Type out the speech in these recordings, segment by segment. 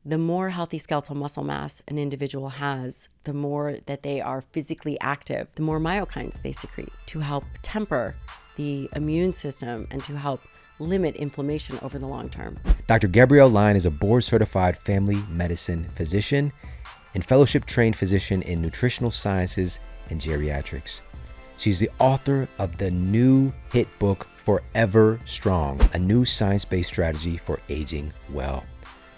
the more healthy skeletal muscle mass an individual has, the more that they are physically active, the more myokines they secrete to help temper the immune system and to help limit inflammation over the long term. Dr. Gabrielle Lyon is a board-certified family medicine physician and fellowship-trained physician in nutritional sciences and geriatrics. She's the author of the new hit book, Forever Strong, a new science-based strategy for aging well.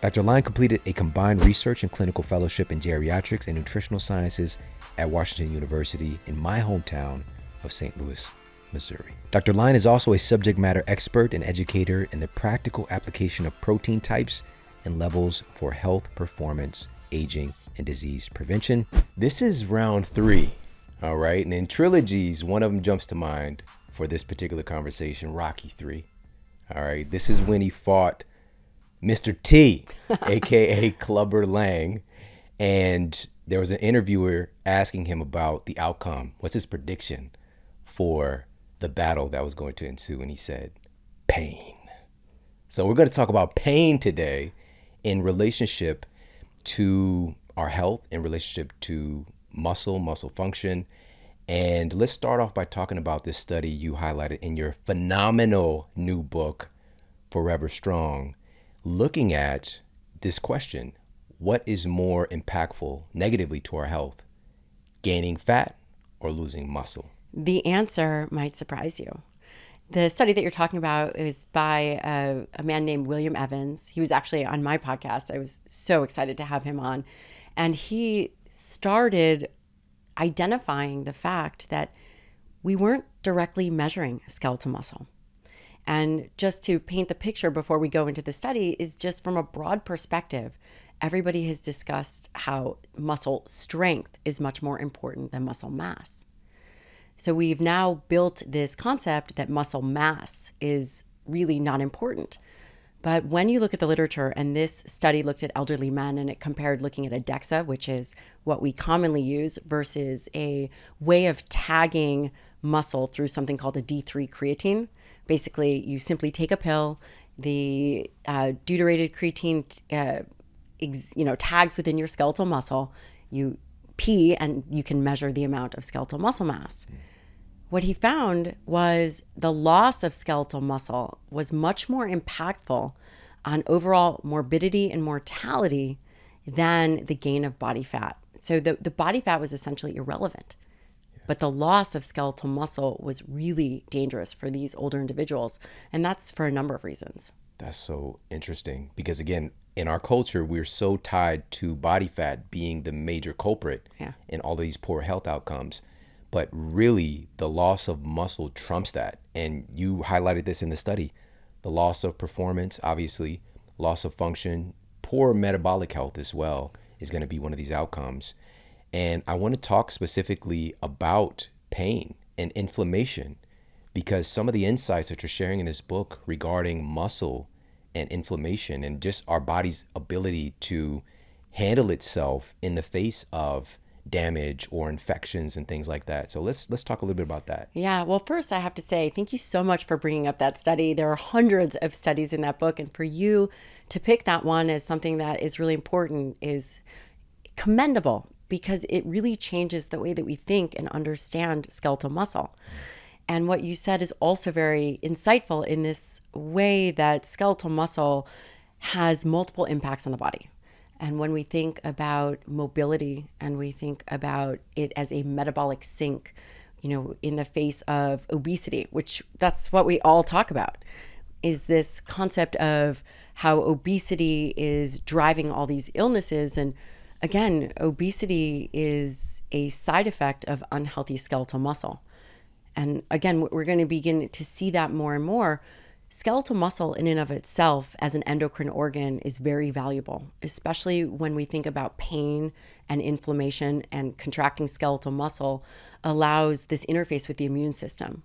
Dr. Lyon completed a combined research and clinical fellowship in geriatrics and nutritional sciences at Washington University in my hometown of St. Louis, Missouri. Dr. Lyon is also a subject matter expert and educator in the practical application of protein types and levels for health, performance, aging, and disease prevention. This is round 3, all right? And in trilogies, one of them jumps to mind for this particular conversation, Rocky 3. All right, this is when he fought Mr. T, aka Clubber Lang, and there was an interviewer asking him about the outcome. What's his prediction for the battle that was going to ensue? And he said, pain. So we're going to talk about pain today in relationship to our health, in relationship to muscle function. And let's start off by talking about this study you highlighted in your phenomenal new book, Forever Strong, looking at this question: what is more impactful negatively to our health, gaining fat or losing muscle? The answer might surprise you. The study that you're talking about is by a man named William Evans. He was actually on my podcast. I was so excited to have him on. And he started identifying the fact that we weren't directly measuring skeletal muscle. And just to paint the picture before we go into the study is just from a broad perspective, everybody has discussed how muscle strength is much more important than muscle mass. So we've now built this concept that muscle mass is really not important. But when you look at the literature, and this study looked at elderly men and it compared looking at a DEXA, which is what we commonly use, versus a way of tagging muscle through something called a D3 creatine. Basically, you simply take a pill, the deuterated creatine tags within your skeletal muscle, you pee, and you can measure the amount of skeletal muscle mass. What he found was the loss of skeletal muscle was much more impactful on overall morbidity and mortality than the gain of body fat. So the body fat was essentially irrelevant. But the loss of skeletal muscle was really dangerous for these older individuals. And that's for a number of reasons. That's so interesting because, again, in our culture, we're so tied to body fat being the major culprit in all of these poor health outcomes. But really, the loss of muscle trumps that. And you highlighted this in the study. The loss of performance, obviously, loss of function, poor metabolic health as well is going to be one of these outcomes. And I want to talk specifically about pain and inflammation because some of the insights that you're sharing in this book regarding muscle and inflammation and just our body's ability to handle itself in the face of damage or infections and things like that. So let's talk a little bit about that. Yeah, well, first I have to say thank you so much for bringing up that study. There are hundreds of studies in that book, and for you to pick that one as something that is really important is commendable, because it really changes the way that we think and understand skeletal muscle. And what you said is also very insightful in this way that skeletal muscle has multiple impacts on the body. And when we think about mobility and we think about it as a metabolic sink, in the face of obesity, which that's what we all talk about, is this concept of how obesity is driving all these illnesses. And again, obesity is a side effect of unhealthy skeletal muscle. And again, we're going to begin to see that more and more. Skeletal muscle in and of itself as an endocrine organ is very valuable, especially when we think about pain and inflammation, and contracting skeletal muscle allows this interface with the immune system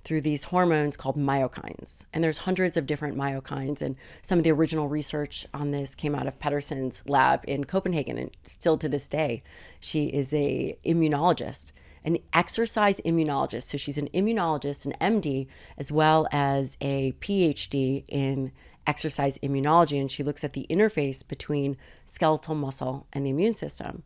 through these hormones called myokines. And there's hundreds of different myokines, and some of the original research on this came out of Pedersen's lab in Copenhagen, and still to this day, she is a immunologist, an exercise immunologist. So she's an immunologist, an MD, as well as a PhD in exercise immunology, and she looks at the interface between skeletal muscle and the immune system.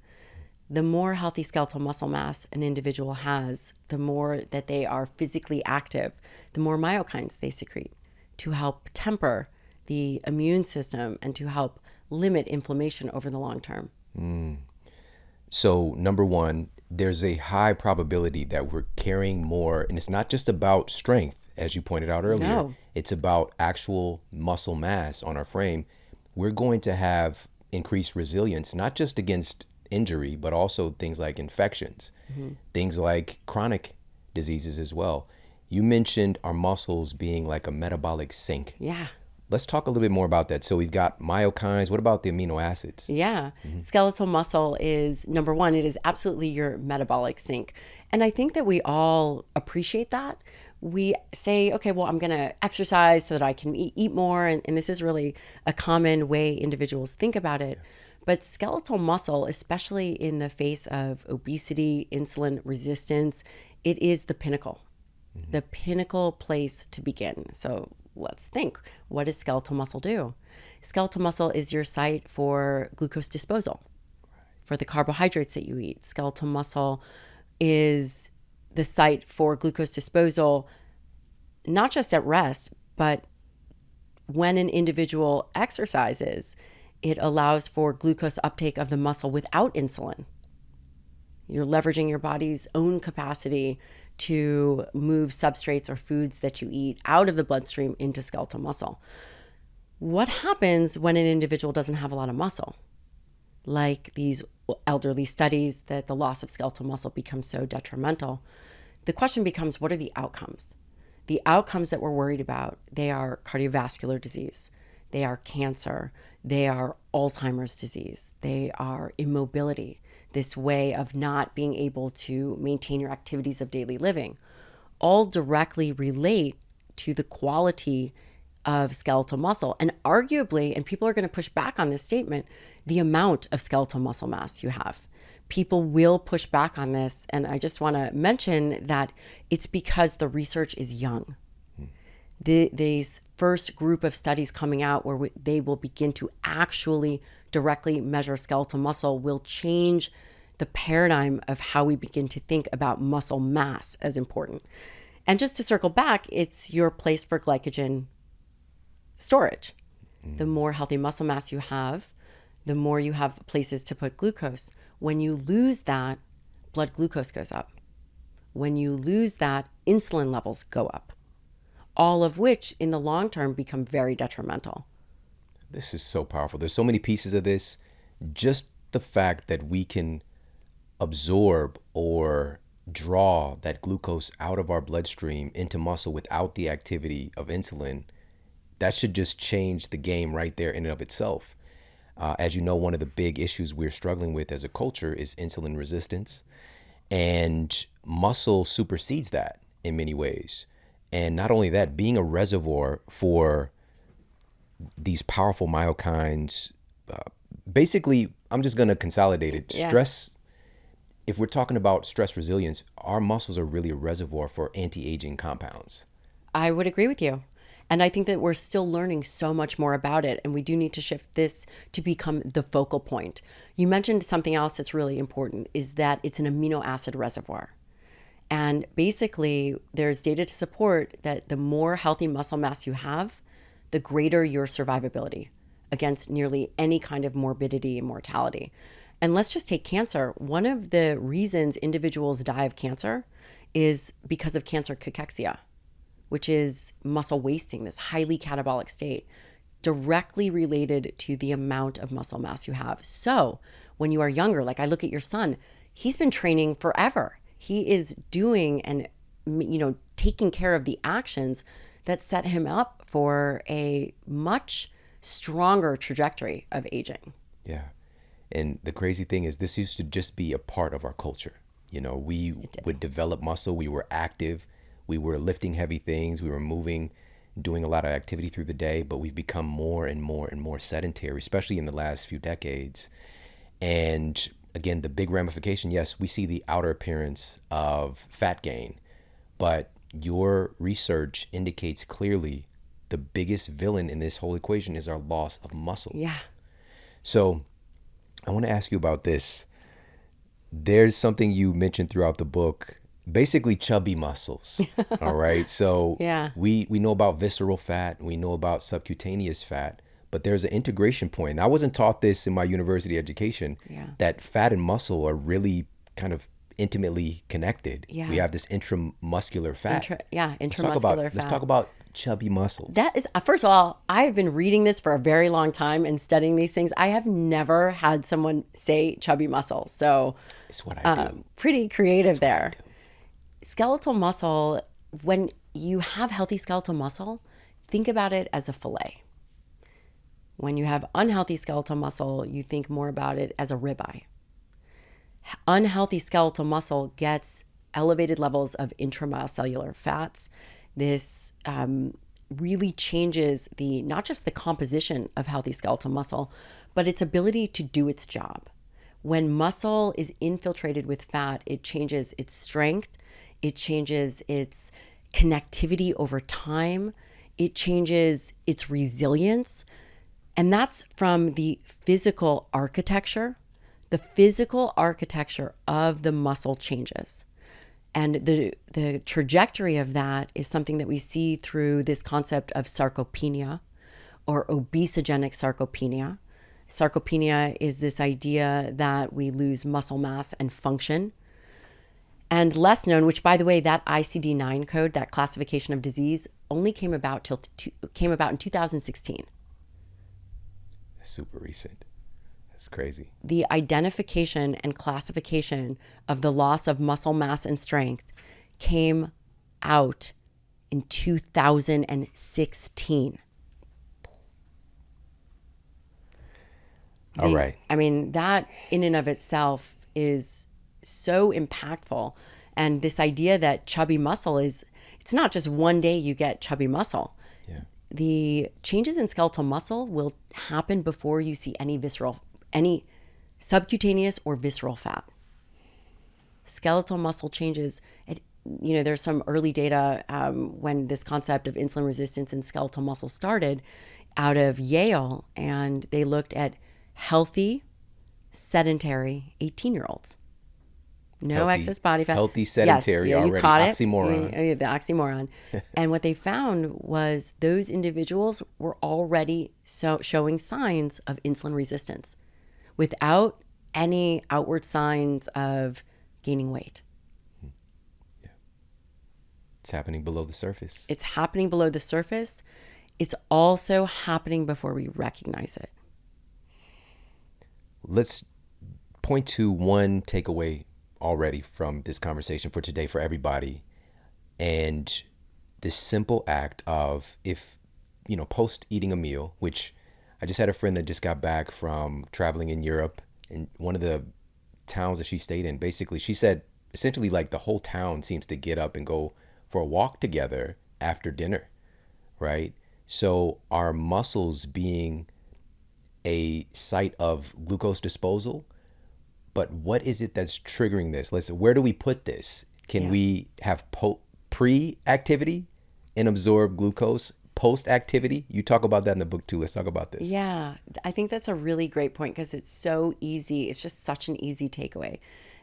The more healthy skeletal muscle mass an individual has, the more that they are physically active, the more myokines they secrete to help temper the immune system and to help limit inflammation over the long term. So number one, there's a high probability that we're carrying more, and it's not just about strength, as you pointed out earlier. No. It's about actual muscle mass on our frame. We're going to have increased resilience, not just against injury, but also things like infections, things like chronic diseases as well. You mentioned our muscles being like a metabolic sink. Yeah. Let's talk a little bit more about that. So we've got myokines. What about the amino acids? Yeah. Skeletal muscle is, number one, it is absolutely your metabolic sink. And I think that we all appreciate that. We say, okay, well, I'm going to exercise so that I can eat more. And this is really a common way individuals think about it. But skeletal muscle, especially in the face of obesity, insulin resistance, it is the pinnacle, the pinnacle place to begin. So let's think, what does skeletal muscle do? Skeletal muscle is your site for glucose disposal, for the carbohydrates that you eat. Skeletal muscle is the site for glucose disposal, not just at rest, but when an individual exercises, it allows for glucose uptake of the muscle without insulin. You're leveraging your body's own capacity to move substrates or foods that you eat out of the bloodstream into skeletal muscle. What happens when an individual doesn't have a lot of muscle? Like these elderly studies that the loss of skeletal muscle becomes so detrimental. The question becomes, what are the outcomes? The outcomes that we're worried about, they are cardiovascular disease, they are cancer, they are Alzheimer's disease, they are immobility, this way of not being able to maintain your activities of daily living, all directly relate to the quality of skeletal muscle. And arguably, and people are going to push back on this statement, the amount of skeletal muscle mass you have. People will push back on this. And I just want to mention that it's because the research is young. These first group of studies coming out where they will begin to actually directly measure skeletal muscle will change the paradigm of how we begin to think about muscle mass as important. And just to circle back, it's your place for glycogen storage. The more healthy muscle mass you have, the more you have places to put glucose. When you lose that, blood glucose goes up. When you lose that, insulin levels go up. All of which in the long term become very detrimental. This is so powerful. There's so many pieces of this. Just the fact that we can absorb or draw that glucose out of our bloodstream into muscle without the activity of insulin, that should just change the game right there in and of itself. As you know, one of the big issues we're struggling with as a culture is insulin resistance, and muscle supersedes that in many ways. And not only that, being a reservoir for these powerful myokines, basically, I'm just going to consolidate it. Yeah. Stress, if we're talking about stress resilience, our muscles are really a reservoir for anti-aging compounds. I would agree with you. And I think that we're still learning so much more about it. And we do need to shift this to become the focal point. You mentioned something else that's really important, is that it's an amino acid reservoir. And basically, there's data to support that the more healthy muscle mass you have, the greater your survivability against nearly any kind of morbidity and mortality. And let's just take cancer. One of the reasons individuals die of cancer is because of cancer cachexia, which is muscle wasting, this highly catabolic state, directly related to the amount of muscle mass you have. So when you are younger, like I look at your son, he's been training forever. He is doing and, taking care of the actions that set him up for a much stronger trajectory of aging. Yeah. And the crazy thing is, this used to just be a part of our culture. We would develop muscle. We were active. We were lifting heavy things. We were moving, doing a lot of activity through the day, but we've become more and more and more sedentary, especially in the last few decades. And again, the big ramification, yes, we see the outer appearance of fat gain, but your research indicates clearly the biggest villain in this whole equation is our loss of muscle. Yeah. So I want to ask you about this. There's something you mentioned throughout the book, basically chubby muscles. All right. So Yeah. we know about visceral fat, we know about subcutaneous fat, but there's an integration point. And I wasn't taught this in my university education, that fat and muscle are really kind of intimately connected. Yeah. We have this intramuscular fat. Intramuscular fat. Let's talk about chubby muscles. That is, first of all, I've been reading this for a very long time and studying these things. I have never had someone say chubby muscle. So it's what I do. Pretty creative there. Skeletal muscle, when you have healthy skeletal muscle, think about it as a fillet. When you have unhealthy skeletal muscle, you think more about it as a ribeye. Unhealthy skeletal muscle gets elevated levels of intracellular fats. This really changes not just the composition of healthy skeletal muscle, but its ability to do its job. When muscle is infiltrated with fat, it changes its strength, it changes its connectivity over time, it changes its resilience, and that's from the physical architecture. The physical architecture of the muscle changes. And the trajectory of that is something that we see through this concept of sarcopenia or obesogenic sarcopenia. Sarcopenia is this idea that we lose muscle mass and function. And less known, which by the way, that ICD-9 code, that classification of disease, only came about in 2016. That's super recent. That's crazy. The identification and classification of the loss of muscle mass and strength came out in 2016. All right. I mean, that in and of itself is so impactful. And this idea that chubby muscle it's not just one day you get chubby muscle. Yeah. The changes in skeletal muscle will happen before you see any subcutaneous or visceral fat. Skeletal muscle changes. There's some early data when this concept of insulin resistance in skeletal muscle started out of Yale, and they looked at healthy, sedentary 18-year-olds. No excess body fat. Healthy, sedentary, yes, already. You caught oxymoron. It. The oxymoron. And what they found was those individuals were already showing signs of insulin resistance without any outward signs of gaining weight. Yeah. It's happening below the surface. It's happening below the surface. It's also happening before we recognize it. Let's point to one takeaway already from this conversation for today for everybody. And this simple act of post eating a meal, which I just had a friend that just got back from traveling in Europe, and one of the towns that she stayed in, basically, she said essentially like the whole town seems to get up and go for a walk together after dinner, right? So our muscles being a site of glucose disposal, but what is it that's triggering this? Where do we put this? Can we have pre-activity and absorb glucose? Post-activity? You talk about that in the book too. Let's talk about this. Yeah, I think that's a really great point because it's so easy. It's just such an easy takeaway.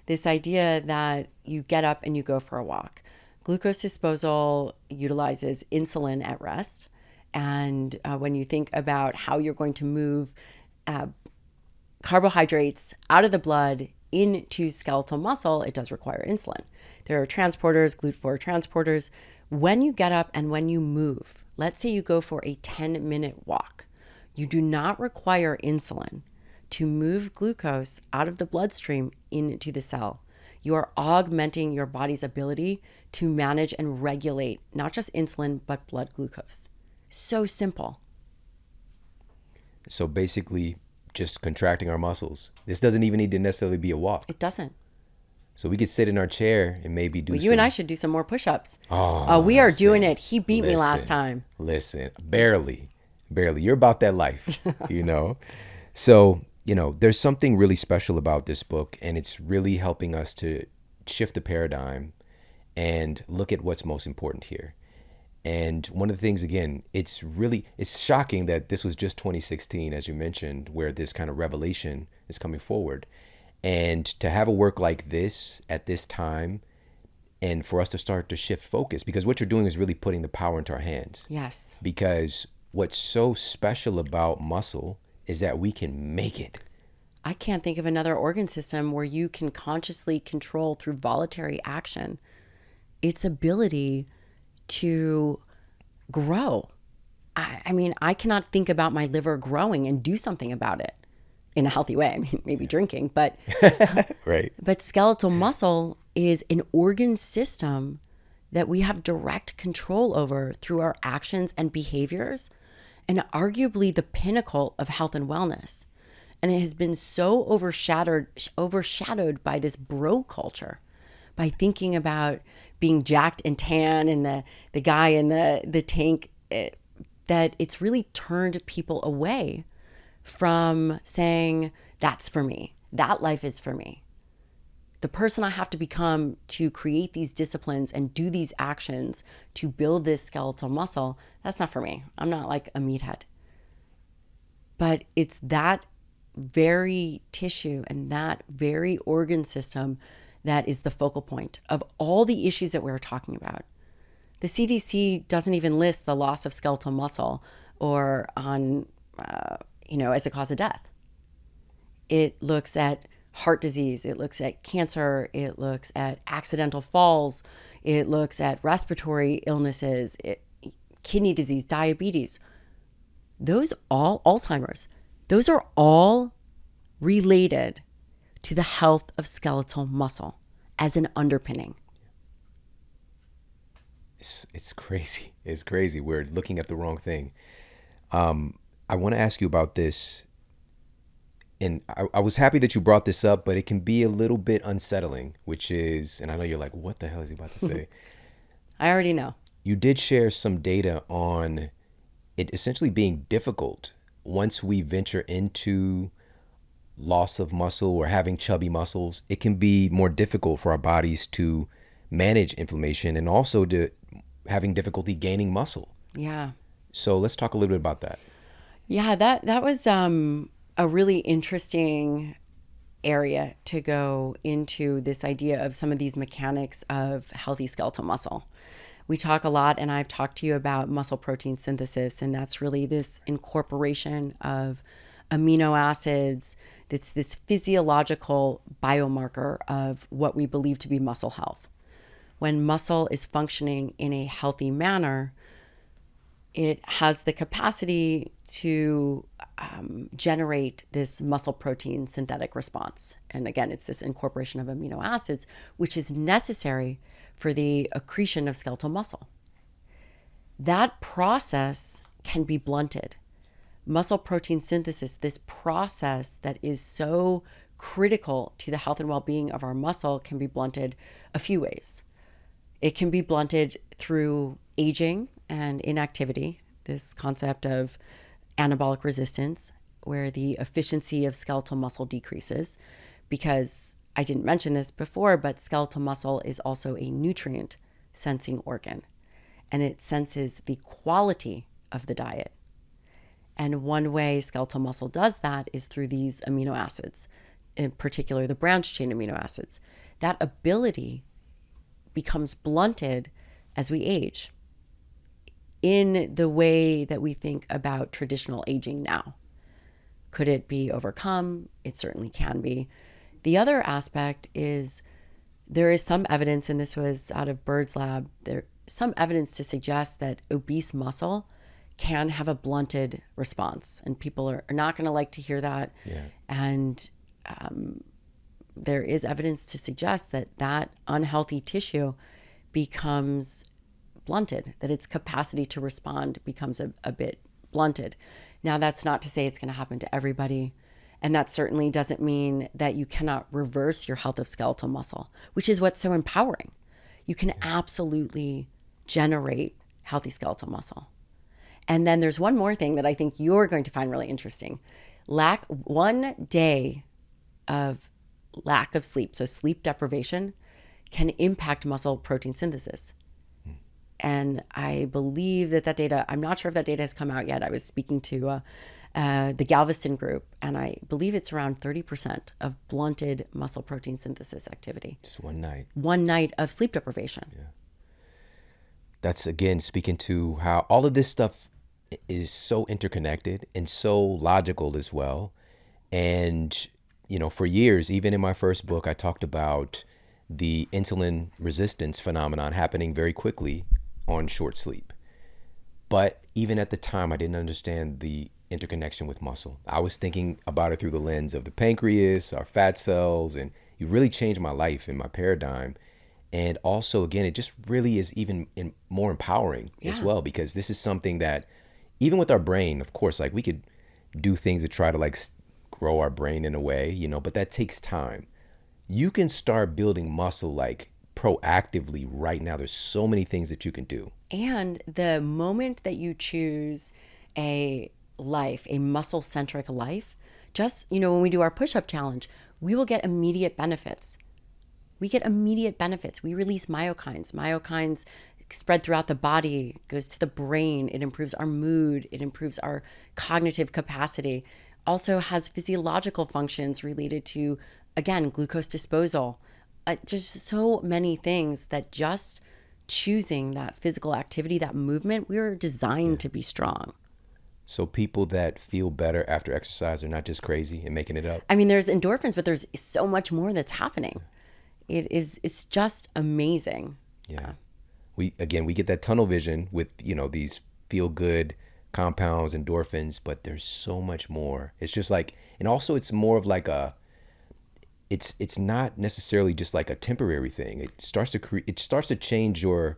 This idea that you get up and you go for a walk. Glucose disposal utilizes insulin at rest. And when you think about how you're going to move carbohydrates out of the blood into skeletal muscle, it does require insulin. There are transporters, GLUT4 transporters. When you get up and when you move, let's say you go for a 10-minute walk, you do not require insulin to move glucose out of the bloodstream into the cell. You are augmenting your body's ability to manage and regulate not just insulin, but blood glucose. So simple. So basically, just contracting our muscles. This doesn't even need to necessarily be a walk. It doesn't. So we could sit in our chair and maybe do you and I should do some more push-ups. Oh, we are doing it. He beat me last time. Listen, barely. You're about that life, So, there's something really special about this book, and it's really helping us to shift the paradigm and look at what's most important here. And one of the things, again, it's shocking that this was just 2016, as you mentioned, where this kind of revelation is coming forward. And to have a work like this at this time, and for us to start to shift focus, because what you're doing is really putting the power into our hands. Yes. Because what's so special about muscle is that we can make it. I can't think of another organ system where you can consciously control through voluntary action its ability to grow. I mean, I cannot think about my liver growing and do something about it in a healthy way. I mean, maybe drinking, but right. But skeletal muscle is an organ system that we have direct control over through our actions and behaviors, and arguably the pinnacle of health and wellness. And it has been so overshadowed by this bro culture, by thinking about being jacked and tan and the guy in the tank, that it's really turned people away from saying, that's for me, that life is for me. The person I have to become to create these disciplines and do these actions to build this skeletal muscle, that's not for me. I'm not like a meathead. But it's that very tissue and that very organ system that is the focal point of all the issues that we're talking about. The CDC doesn't even list the loss of skeletal muscle or on, as a cause of death. It looks at heart disease, it looks at cancer, it looks at accidental falls, it looks at respiratory illnesses, kidney disease, diabetes. Alzheimer's, those are all related to the health of skeletal muscle as an underpinning. It's crazy. It's crazy. We're looking at the wrong thing. I want to ask you about this. And I was happy that you brought this up, but it can be a little bit unsettling, which is, and I know you're like, what the hell is he about to say? I already know. You did share some data on it essentially being difficult once we venture into loss of muscle or having chubby muscles. It can be more difficult for our bodies to manage inflammation and also to having difficulty gaining muscle. Yeah. So let's talk a little bit about that. Yeah, that was a really interesting area to go into, this idea of some of these mechanics of healthy skeletal muscle. We talk a lot, and I've talked to you about muscle protein synthesis, and that's really this incorporation of amino acids. It's this physiological biomarker of what we believe to be muscle health. When muscle is functioning in a healthy manner, it has the capacity to generate this muscle protein synthetic response. And again, it's this incorporation of amino acids, which is necessary for the accretion of skeletal muscle. That process can be blunted. Muscle protein synthesis, this process that is so critical to the health and well-being of our muscle, can be blunted a few ways. It can be blunted through aging and inactivity, this concept of anabolic resistance, where the efficiency of skeletal muscle decreases, because I didn't mention this before, but skeletal muscle is also a nutrient sensing organ, and it senses the quality of the diet. And one way skeletal muscle does that is through these amino acids, in particular the branched chain amino acids. That ability becomes blunted as we age in the way that we think about traditional aging now. Could it be overcome? It certainly can be. The other aspect is there is some evidence, and this was out of Bird's lab, there's some evidence to suggest that obese muscle can have a blunted response, and people are not going to like to hear that. Yeah. And there is evidence to suggest that unhealthy tissue becomes blunted, that its capacity to respond becomes a bit blunted. Now, that's not to say it's going to happen to everybody. And that certainly doesn't mean that you cannot reverse your health of skeletal muscle, which is what's so empowering. You can absolutely generate healthy skeletal muscle. And then there's one more thing that I think you're going to find really interesting. One day of lack of sleep, so sleep deprivation, can impact muscle protein synthesis. And I believe that data, I'm not sure if that data has come out yet. I was speaking to the Galveston group, and I believe it's around 30% of blunted muscle protein synthesis activity. Just one night. One night of sleep deprivation. Yeah. That's, again, speaking to how all of this stuff is so interconnected and so logical as well. And, you know, for years, even in my first book, I talked about the insulin resistance phenomenon happening very quickly on short sleep. But even at the time, I didn't understand the interconnection with muscle. I was thinking about it through the lens of the pancreas, our fat cells, and it really changed my life and my paradigm. And also, again, it just really is even more empowering as well, because this is something that even with our brain, of course, like we could do things to try to like grow our brain in a way, you know, but that takes time. You can start building muscle like proactively right now. There's so many things that you can do. And the moment that you choose a life, a muscle-centric life, just, you know, when we do our push-up challenge, we will get immediate benefits. We get immediate benefits. We release myokines. Myokines spread throughout the body, goes to the brain. It improves our mood. It improves our cognitive capacity. Also has physiological functions related to, again, glucose disposal. Just so many things that just choosing that physical activity, that movement, we were designed to be strong. So people that feel better after exercise are not just crazy and making it up. I mean, there's endorphins, but there's so much more that's happening. It's just amazing. Yeah. We get that tunnel vision with, you know, these feel good compounds, endorphins, but there's so much more. It's just like, and also it's more of like it's not necessarily just like a temporary thing. It starts to change your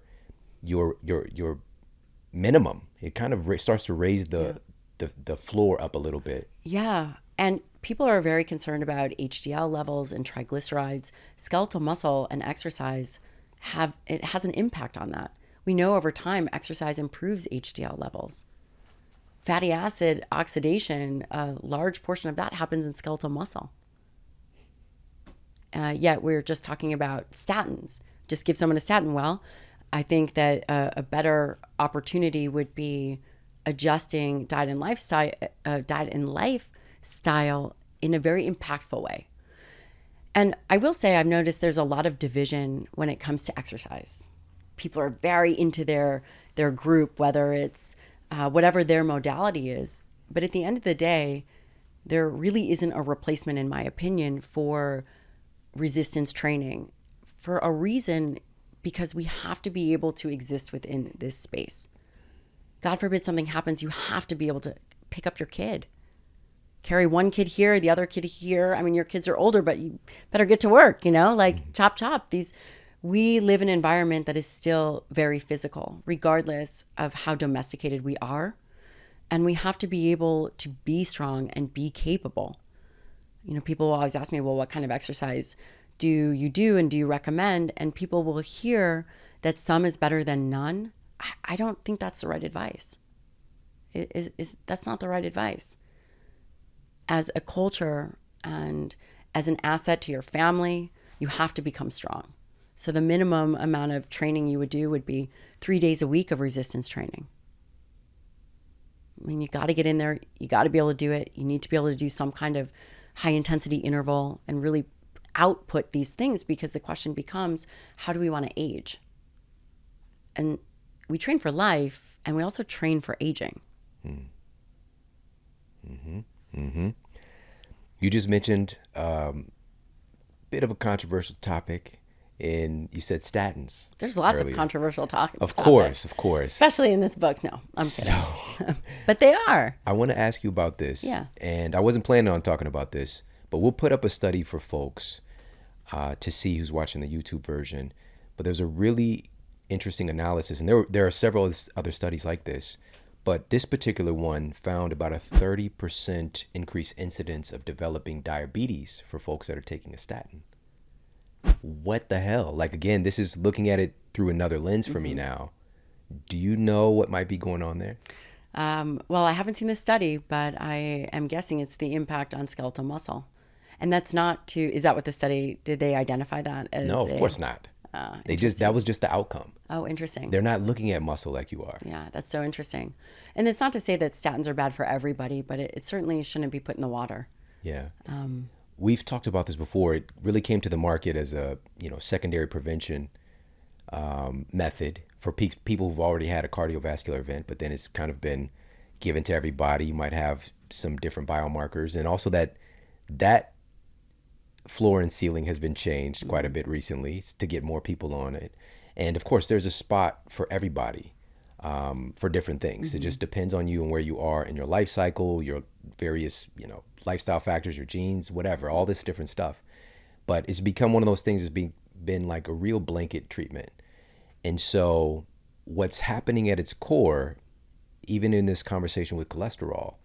minimum. It kind of starts to raise the floor up a little bit. Yeah. And people are very concerned about HDL levels and triglycerides. Skeletal muscle and exercise has an impact on that. We know over time exercise improves HDL levels. Fatty acid oxidation, a large portion of that happens in skeletal muscle. Yet we're just talking about statins. Just give someone a statin. Well, I think that a better opportunity would be adjusting diet and lifestyle in a very impactful way. And I will say I've noticed there's a lot of division when it comes to exercise. People are very into their group, whether it's whatever their modality is. But at the end of the day, there really isn't a replacement, in my opinion, for resistance training for a reason, because we have to be able to exist within this space. God forbid something happens, you have to be able to pick up your kid. Carry one kid here, the other kid here. I mean, your kids are older, but you better get to work, you know, like chop. We live in an environment that is still very physical, regardless of how domesticated we are. And we have to be able to be strong and be capable. You know, people will always ask me, well, what kind of exercise do you do and do you recommend? And people will hear that some is better than none. I don't think that's the right advice. That's not the right advice. As a culture and as an asset to your family, you have to become strong. So the minimum amount of training you would do would be 3 days a week of resistance training. I mean, you got to get in there. You got to be able to do it. You need to be able to do some kind of high intensity interval and really output these things, because the question becomes, how do we want to age? And we train for life, and we also train for aging. You just mentioned a bit of a controversial topic, and you said statins. There's lots of controversial topics. Of course. Especially in this book. No, I'm kidding. But they are. I want to ask you about this. Yeah. And I wasn't planning on talking about this, but we'll put up a study for folks to see who's watching the YouTube version. But there's a really interesting analysis, and there are several other studies like this, but this particular one found about a 30% increased incidence of developing diabetes for folks that are taking a statin. What the hell? Like, again, this is looking at it through another lens for me now. Do you know what might be going on there? Well, I haven't seen the study, but I am guessing it's the impact on skeletal muscle. And that's not is that what the study, did they identify that as? No, of course not. That was just the outcome. Oh, interesting. They're not looking at muscle like you are. Yeah, that's so interesting. And it's not to say that statins are bad for everybody, but it certainly shouldn't be put in the water. Yeah. We've talked about this before. It really came to the market as a secondary prevention method for people who've already had a cardiovascular event, but then it's kind of been given to everybody. You might have some different biomarkers, and also that floor and ceiling has been changed quite a bit recently to get more people on it. And of course, there's a spot for everybody for different things. It just depends on you and where you are in your life cycle, your various lifestyle factors, your genes, whatever, all this different stuff. But it's become one of those things that's been like a real blanket treatment. And so what's happening at its core, even in this conversation with cholesterol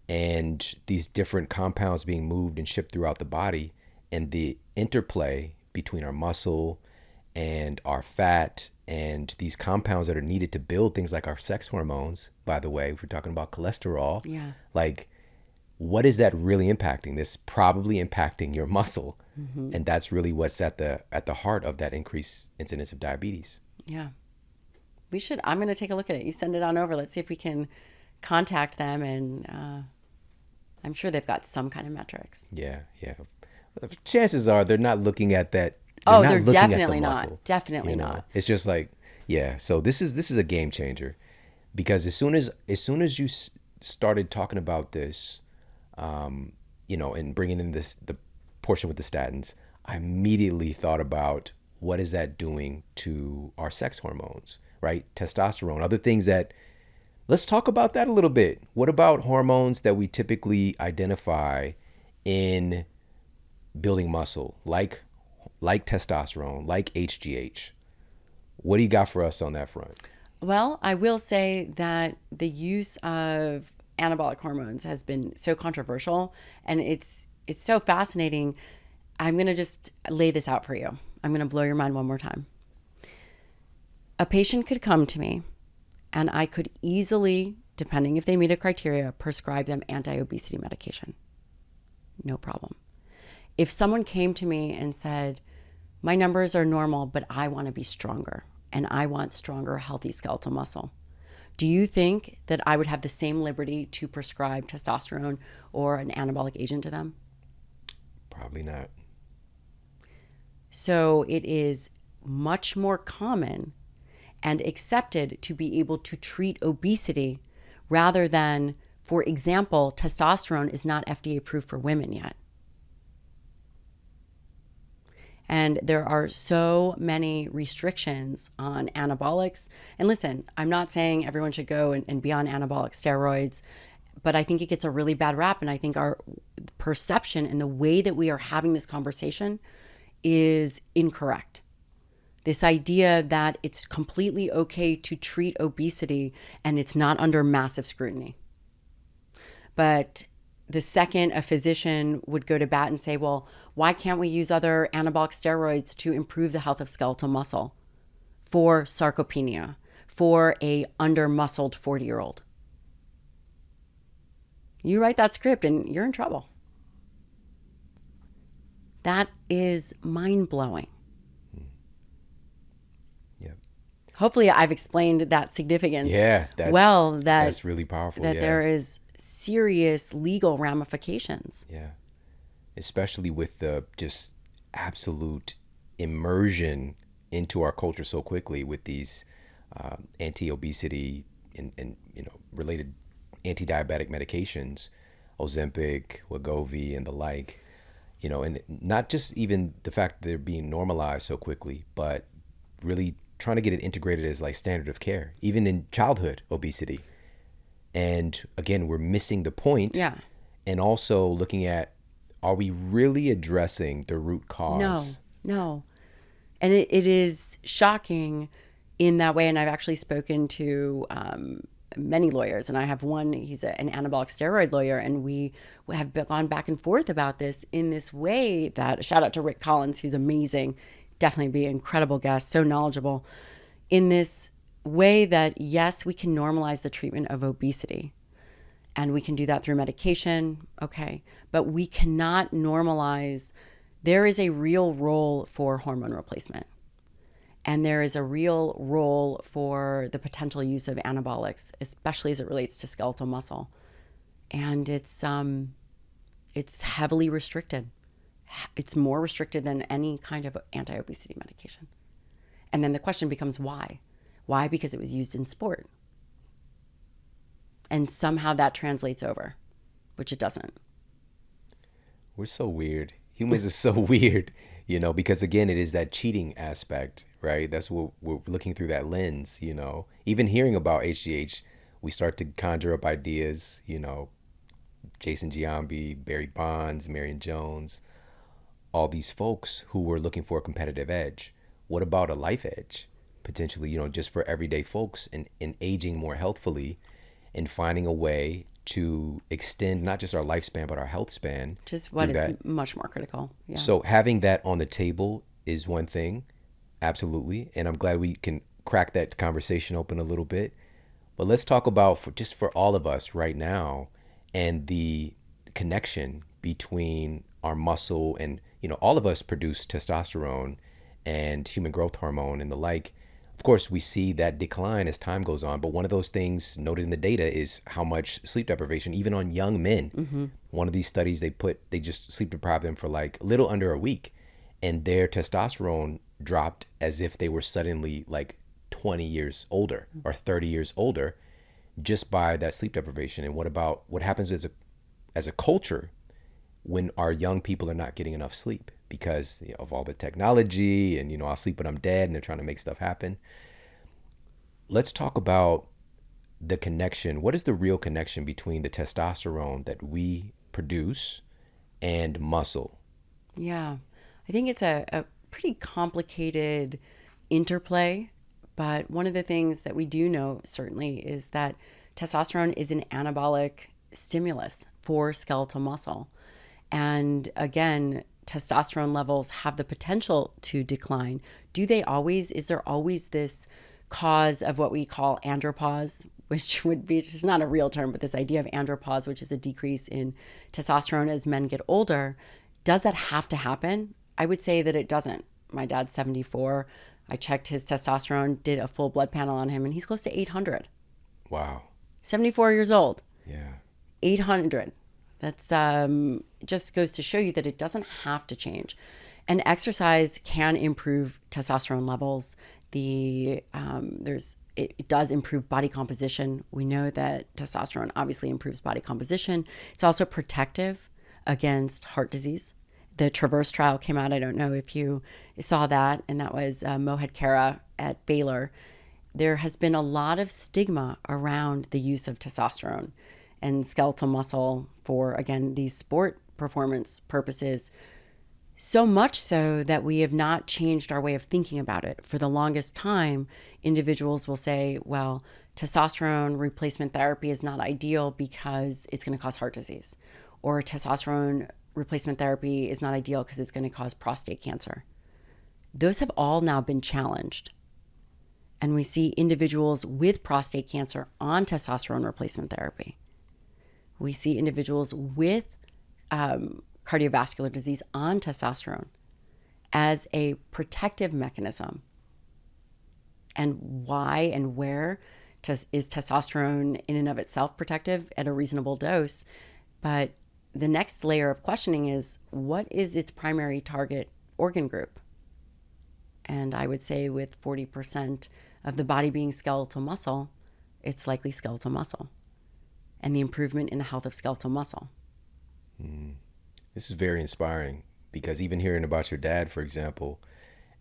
and these different compounds being moved and shipped throughout the body, and the interplay between our muscle and our fat and these compounds that are needed to build things like our sex hormones, by the way, if we're talking about cholesterol, like what is that really impacting? This probably impacting your muscle. And that's really what's at the heart of that increased incidence of diabetes. Yeah. I'm going to take a look at it. You send it on over. Let's see if we can contact them, and I'm sure they've got some kind of metrics. Yeah. Chances are they're not looking at that. They're definitely not. Definitely not. It's just like, so this is a game changer, because as soon as you started talking about this, and bringing in the portion with the statins, I immediately thought about what is that doing to our sex hormones, right? Testosterone, other things let's talk about that a little bit. What about hormones that we typically identify in building muscle, like testosterone, like HGH? What do you got for us on that front? Well, I will say that the use of anabolic hormones has been so controversial, and it's so fascinating. I'm going to just lay this out for you. I'm going to blow your mind one more time. A patient could come to me, and I could easily, depending if they meet a criteria, prescribe them anti-obesity medication. No problem. If someone came to me and said, my numbers are normal, but I want to be stronger, and I want stronger, healthy skeletal muscle, do you think that I would have the same liberty to prescribe testosterone or an anabolic agent to them? Probably not. So it is much more common and accepted to be able to treat obesity rather than, for example, testosterone is not FDA approved for women yet. And there are so many restrictions on anabolics. And listen, I'm not saying everyone should go and be on anabolic steroids, but I think it gets a really bad rap. And I think our perception and the way that we are having this conversation is incorrect. This idea that it's completely okay to treat obesity and it's not under massive scrutiny. But the second a physician would go to bat and say, well, why can't we use other anabolic steroids to improve the health of skeletal muscle for sarcopenia, for a under-muscled 40-year-old? You write that script and you're in trouble. That is mind-blowing. Yep. Hopefully I've explained that significance that's really powerful. That there is serious legal ramifications. Yeah. Especially with the just absolute immersion into our culture so quickly with these anti-obesity and related anti-diabetic medications, Ozempic, Wegovy, and the like. And not just even the fact that they're being normalized so quickly, but really trying to get it integrated as like standard of care, even in childhood obesity. And again, we're missing the point. Yeah. And also looking at, are we really addressing the root cause? No. And it is shocking in that way. And I've actually spoken to many lawyers, and I have one, he's an anabolic steroid lawyer, and we have gone back and forth about this in this way that, shout out to Rick Collins, who's amazing, definitely be an incredible guest, so knowledgeable, in this way that, yes, we can normalize the treatment of obesity, and we can do that through medication, okay, but we cannot normalize, there is a real role for hormone replacement. And there is a real role for the potential use of anabolics, especially as it relates to skeletal muscle. And it's heavily restricted. It's more restricted than any kind of anti-obesity medication. And then the question becomes why? Why? Because it was used in sport. And somehow that translates over, which it doesn't. We're so weird. Humans are so weird, because again, it is that cheating aspect, right? That's what we're looking through that lens, Even hearing about HGH, we start to conjure up ideas, Jason Giambi, Barry Bonds, Marion Jones, all these folks who were looking for a competitive edge. What about a life edge? Potentially, just for everyday folks in aging more healthfully and finding a way to extend not just our lifespan, but our health span. Which is what is much more critical. Yeah. So having that on the table is one thing. Absolutely. And I'm glad we can crack that conversation open a little bit. But let's talk about for all of us right now and the connection between our muscle and, all of us produce testosterone and human growth hormone and the like. Of course, we see that decline as time goes on, but one of those things noted in the data is how much sleep deprivation, even on young men. Mm-hmm. One of these studies, they just sleep deprived them for like a little under a week, and their testosterone dropped as if they were suddenly like 20 years older or 30 years older just by that sleep deprivation. And what happens as a culture when our young people are not getting enough sleep because of all the technology and, I'll sleep when I'm dead and they're trying to make stuff happen. Let's talk about the connection. What is the real connection between the testosterone that we produce and muscle? Yeah, I think it's a pretty complicated interplay, but one of the things that we do know certainly is that testosterone is an anabolic stimulus for skeletal muscle. And again, testosterone levels have the potential to decline. Do they always? Is there always this cause of what we call andropause, which would be just not a real term, but this idea of andropause, which is a decrease in testosterone as men get older? Does that have to happen? I would say that it doesn't. My dad's 74. I checked his testosterone, did a full blood panel on him, and he's close to 800. Wow. 74 years old. Yeah. 800. That's just goes to show you that it doesn't have to change. And exercise can improve testosterone levels. It does improve body composition. We know that testosterone obviously improves body composition. It's also protective against heart disease. The Traverse trial came out. I don't know if you saw that, and that was Mohit Khera at Baylor. There has been a lot of stigma around the use of testosterone and skeletal muscle for, again, these sport performance purposes, so much so that we have not changed our way of thinking about it. For the longest time, individuals will say, well, testosterone replacement therapy is not ideal because it's going to cause heart disease, or testosterone replacement therapy is not ideal because it's going to cause prostate cancer. Those have all now been challenged. And we see individuals with prostate cancer on testosterone replacement therapy. We see individuals with cardiovascular disease on testosterone as a protective mechanism. And why and where is testosterone in and of itself protective at a reasonable dose? But the next layer of questioning is, what is its primary target organ group? And I would say with 40% of the body being skeletal muscle, it's likely skeletal muscle and the improvement in the health of skeletal muscle. This is very inspiring because even hearing about your dad, for example,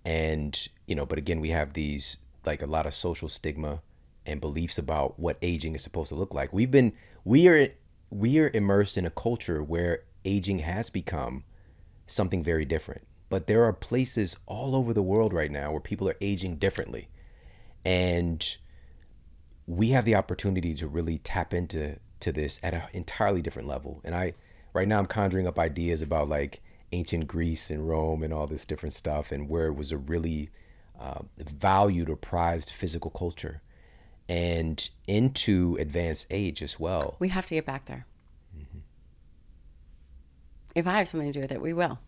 and, but again, we have these, like a lot of social stigma and beliefs about what aging is supposed to look like. We are immersed in a culture where aging has become something very different. But there are places all over the world right now where people are aging differently. And we have the opportunity to really tap into this at an entirely different level. And right now I'm conjuring up ideas about like ancient Greece and Rome and all this different stuff, and where it was a really valued or prized physical culture, and into advanced age as well. We have to get back there. Mm-hmm. If I have something to do with it, we will.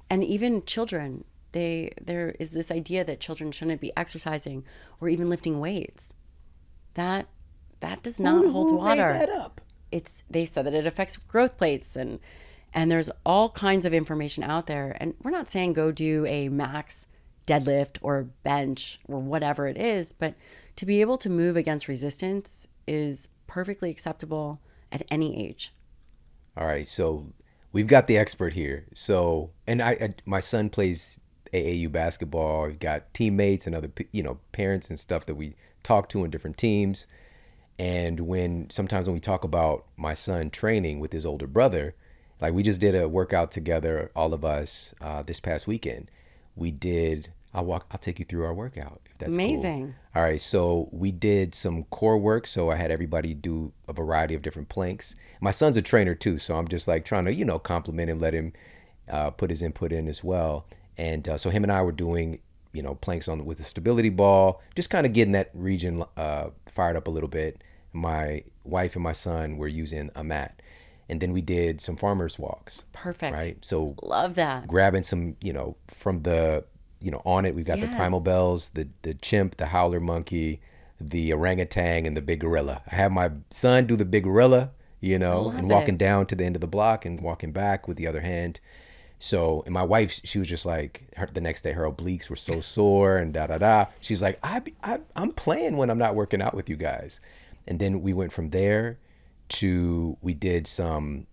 And even children There is this idea that children shouldn't be exercising or even lifting weights. That does not hold water. Who made that up? They said that it affects growth plates, and there's all kinds of information out there. And we're not saying go do a max deadlift or bench or whatever it is, but to be able to move against resistance is perfectly acceptable at any age. All right, so we've got the expert here. So, and my son plays AAU basketball. We've got teammates and other, parents and stuff that we talk to in different teams. And sometimes when we talk about my son training with his older brother, like we just did a workout together, all of us, this past weekend. I'll take you through our workout if that's amazing. Cool. All right, so we did some core work. So I had everybody do a variety of different planks. My son's a trainer too, so I'm just like trying to, compliment him, let him put his input in as well. And so him and I were doing, planks with a stability ball, just kind of getting that region fired up a little bit. My wife and my son were using a mat. And then we did some farmer's walks. Perfect. Right? So love that. Grabbing some, from the, on it, we've got the primal bells, the chimp, the howler monkey, the orangutan, and the big gorilla. I have my son do the big gorilla, and walking down to the end of the block and walking back with the other hand. So, and my wife, she was just like, the next day, her obliques were so sore and da-da-da. She's like, I'm playing when I'm not working out with you guys. And then we went from there we did some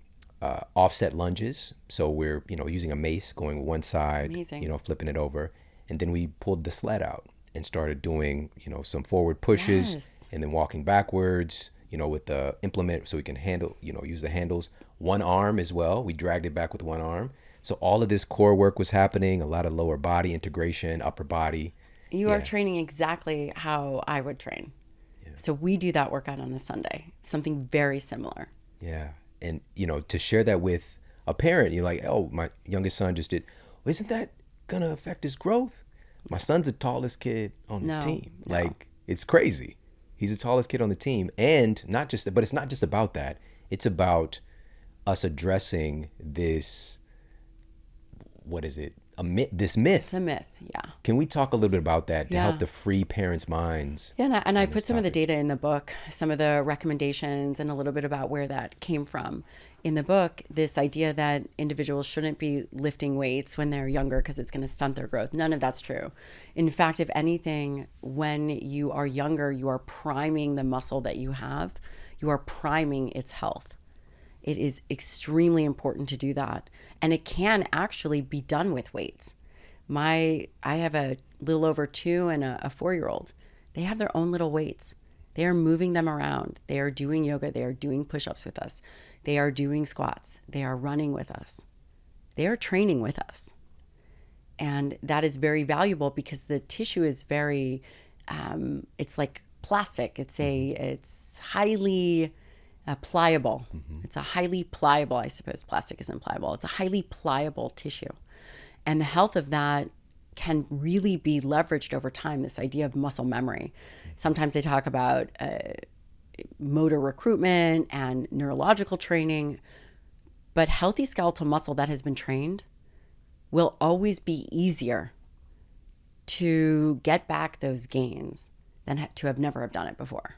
offset lunges. So we're, using a mace, going one side, amazing. Flipping it over. And then we pulled the sled out and started doing, some forward pushes and then walking backwards, with the implement so we can handle, use the handles. One arm as well. We dragged it back with one arm. So all of this core work was happening, a lot of lower body integration, upper body. You are training exactly how I would train. Yeah. So we do that workout on a Sunday, something very similar. Yeah. And, to share that with a parent, you're like, oh, my youngest son just did, well, isn't that going to affect his growth? My son's the tallest kid on the team. No. Like, it's crazy. He's the tallest kid on the team. And but it's not just about that. It's about us addressing this, what is it? This myth. It's a myth, yeah. Can we talk a little bit about that to help the free parents' minds? Yeah, and I put some of the data in the book, some of the recommendations, and a little bit about where that came from. In the book, this idea that individuals shouldn't be lifting weights when they're younger because it's going to stunt their growth. None of that's true. In fact, if anything, when you are younger, you are priming the muscle that you have. You are priming its health. It is extremely important to do that. And it can actually be done with weights. I have a little over 2 and a 4-year-old. They have their own little weights. They are moving them around. They are doing yoga. They are doing push-ups with us. They are doing squats. They are running with us. They are training with us. And that is very valuable because the tissue is very, it's like plastic. It's highly pliable. Mm-hmm. It's a highly pliable, I suppose plastic isn't pliable. It's a highly pliable tissue. And the health of that can really be leveraged over time, this idea of muscle memory. Sometimes they talk about motor recruitment and neurological training, but healthy skeletal muscle that has been trained will always be easier to get back those gains than to have never have done it before.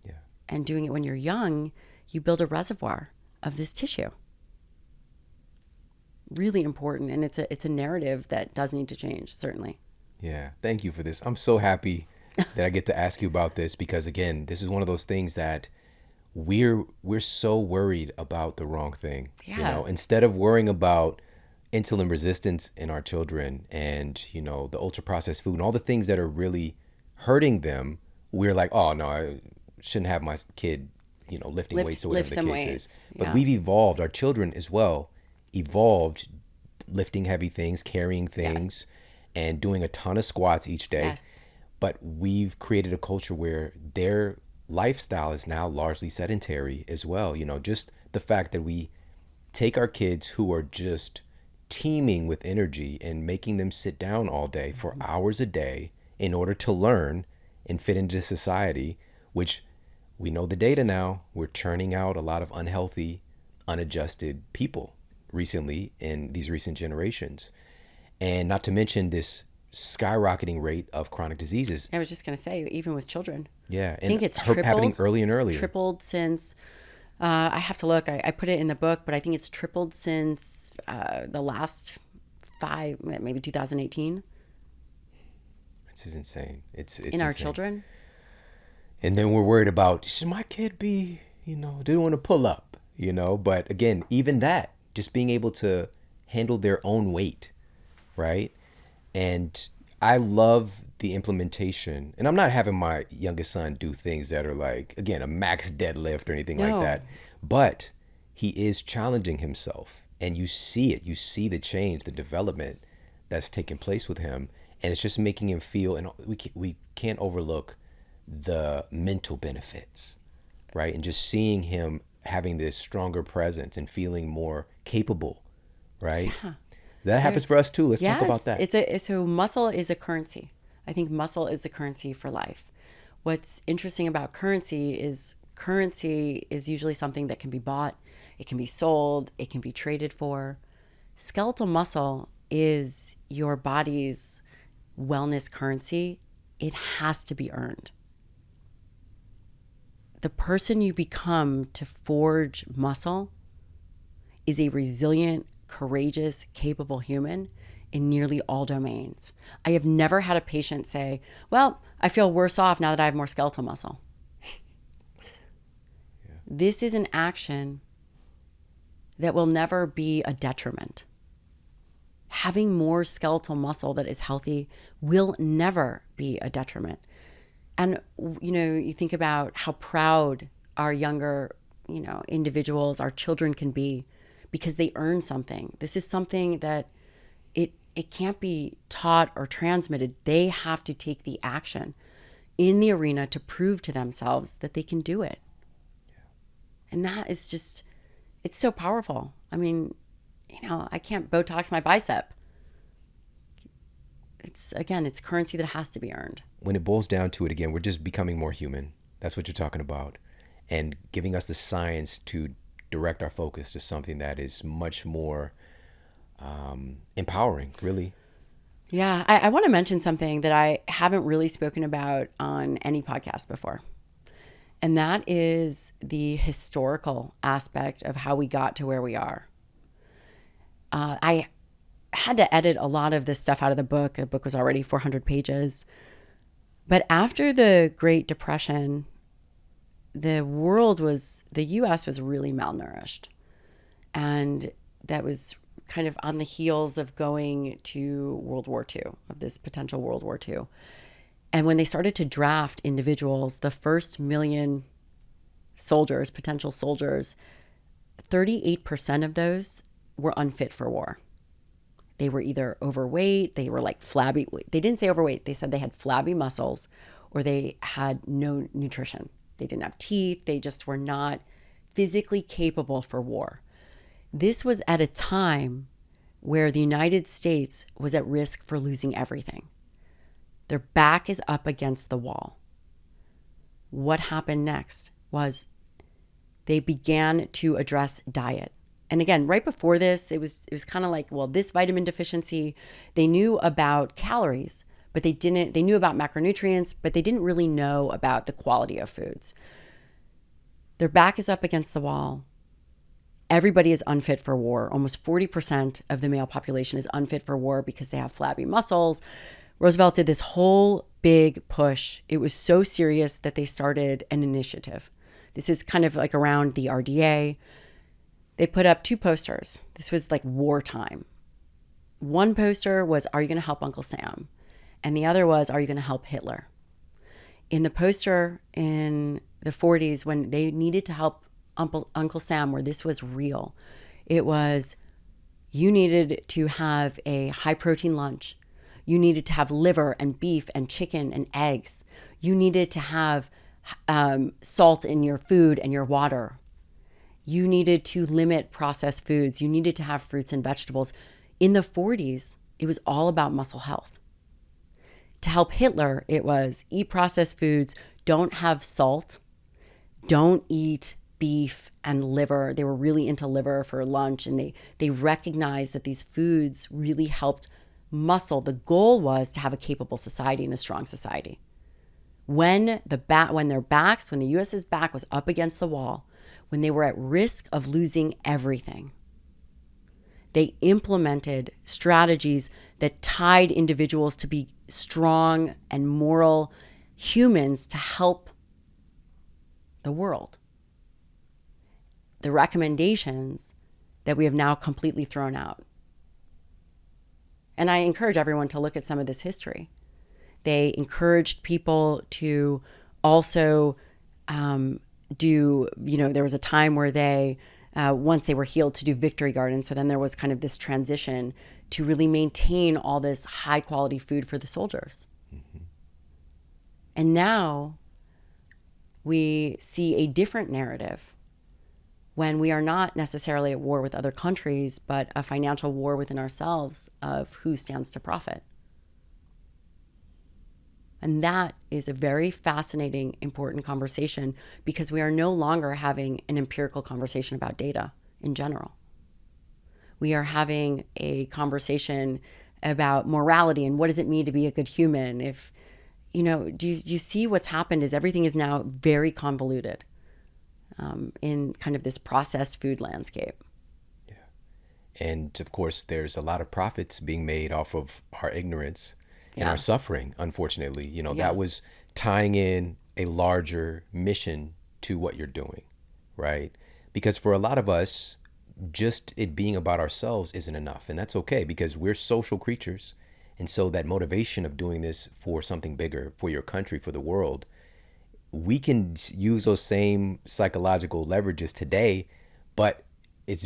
Yeah. And doing it when you're young, you build a reservoir of this tissue. Really important, and it's a narrative that does need to change, certainly. Yeah, thank you for this. I'm so happy that I get to ask you about this because, again, this is one of those things that we're so worried about the wrong thing. Yeah. Instead of worrying about insulin resistance in our children and, the ultra processed food and all the things that are really hurting them, we're like, oh no, I shouldn't have my kid, lifting weights or whatever the case is. But we've evolved, our children as well, evolved lifting heavy things, carrying things, and doing a ton of squats each day. Yes. But we've created a culture where their lifestyle is now largely sedentary as well. Just the fact that we take our kids who are just teeming with energy and making them sit down all day for hours a day in order to learn and fit into society, which we know the data now, we're churning out a lot of unhealthy, unadjusted people recently in these recent generations. And not to mention this skyrocketing rate of chronic diseases. I was just going to say, even with children. Yeah, I think it's happening early and earlier. Tripled since, I have to look, I put it in the book, but I think it's tripled since the last maybe 2018. This is insane. It's in our children. And then we're worried about, should my kid be, do they want to pull up, But again, even that, just being able to handle their own weight, right? And I love the implementation. And I'm not having my youngest son do things that are like, again, a max deadlift or anything like that. But he is challenging himself. And you see it. You see the change, the development that's taking place with him. And it's just making him feel, and we can't overlook the mental benefits, right? And just seeing him having this stronger presence and feeling more capable, right? Yeah. That happens for us too. Let's talk about that. So muscle is a currency. I think muscle is a currency for life. What's interesting about currency is usually something that can be bought, it can be sold, it can be traded for. Skeletal muscle is your body's wellness currency. It has to be earned. The person you become to forge muscle is a resilient, courageous, capable human in nearly all domains. I have never had a patient say, well, I feel worse off now that I have more skeletal muscle. Yeah. This is an action that will never be a detriment. Having more skeletal muscle that is healthy will never be a detriment. And, you think about how proud our younger, individuals, our children can be because they earn something. This is something that it can't be taught or transmitted. They have to take the action in the arena to prove to themselves that they can do it. Yeah. And that is just, it's so powerful. I mean, I can't Botox my bicep. It's currency that has to be earned. When it boils down to it, again, we're just becoming more human. That's what you're talking about. And giving us the science to direct our focus to something that is much more empowering, really. Yeah, I want to mention something that I haven't really spoken about on any podcast before. And that is the historical aspect of how we got to where we are. I had to edit a lot of this stuff out of the book. The book was already 400 pages. But after the Great Depression, the U.S. was really malnourished. And that was kind of on the heels of going to World War II, of this potential World War II. And when they started to draft individuals, the first million soldiers, potential soldiers, 38% of those were unfit for war. They were either overweight, they were like flabby. They didn't say overweight, they said they had flabby muscles, or they had no nutrition. They didn't have teeth, they just were not physically capable for war. This was at a time where the United States was at risk for losing everything. Their back is up against the wall. What happened next was they began to address diet. And again, right before this, it was kind of like, well, this vitamin deficiency, they knew about calories, but they knew about macronutrients, but they didn't really know about the quality of foods. Their back is up against the wall. Everybody is unfit for war. Almost 40% of the male population is unfit for war because they have flabby muscles. Roosevelt did this whole big push. It was so serious that they started an initiative. This is kind of like around the RDA. They put up 2 posters. This was like wartime. One poster was, "Are you going to help Uncle Sam?" And the other was, "Are you going to help Hitler?" In the poster in the 40s, when they needed to help Uncle Sam, where this was real, it was, you needed to have a high protein lunch. You needed to have liver and beef and chicken and eggs. You needed to have salt in your food and your water. You needed to limit processed foods. You needed to have fruits and vegetables. In the 40s, it was all about muscle health. To help Hitler, it was eat processed foods, don't have salt, don't eat beef and liver. They were really into liver for lunch, and they recognized that these foods really helped muscle, the goal was to have a capable society and a strong society. When their backs, when the US's back was up against the wall, when they were at risk of losing everything, they implemented strategies that tied individuals to be strong and moral humans to help the world. The recommendations that we have now completely thrown out. And I encourage everyone to look at some of this history. They encouraged people to also there was a time where they, once they were healed, to do victory gardens. So then there was kind of this transition to really maintain all this high quality food for the soldiers. Mm-hmm. And now we see a different narrative when we are not necessarily at war with other countries, but a financial war within ourselves of who stands to profit. And that is a very fascinating, important conversation, because we are no longer having an empirical conversation about data in general. We are having a conversation about morality and what does it mean to be a good human. If, do you see what's happened is everything is now very convoluted in kind of this processed food landscape. Yeah. And of course, there's a lot of profits being made off of our ignorance and our suffering, unfortunately. That was tying in a larger mission to what you're doing, right? Because for a lot of us, just it being about ourselves isn't enough. And that's okay, because we're social creatures. And so that motivation of doing this for something bigger, for your country, for the world, we can use those same psychological leverages today, but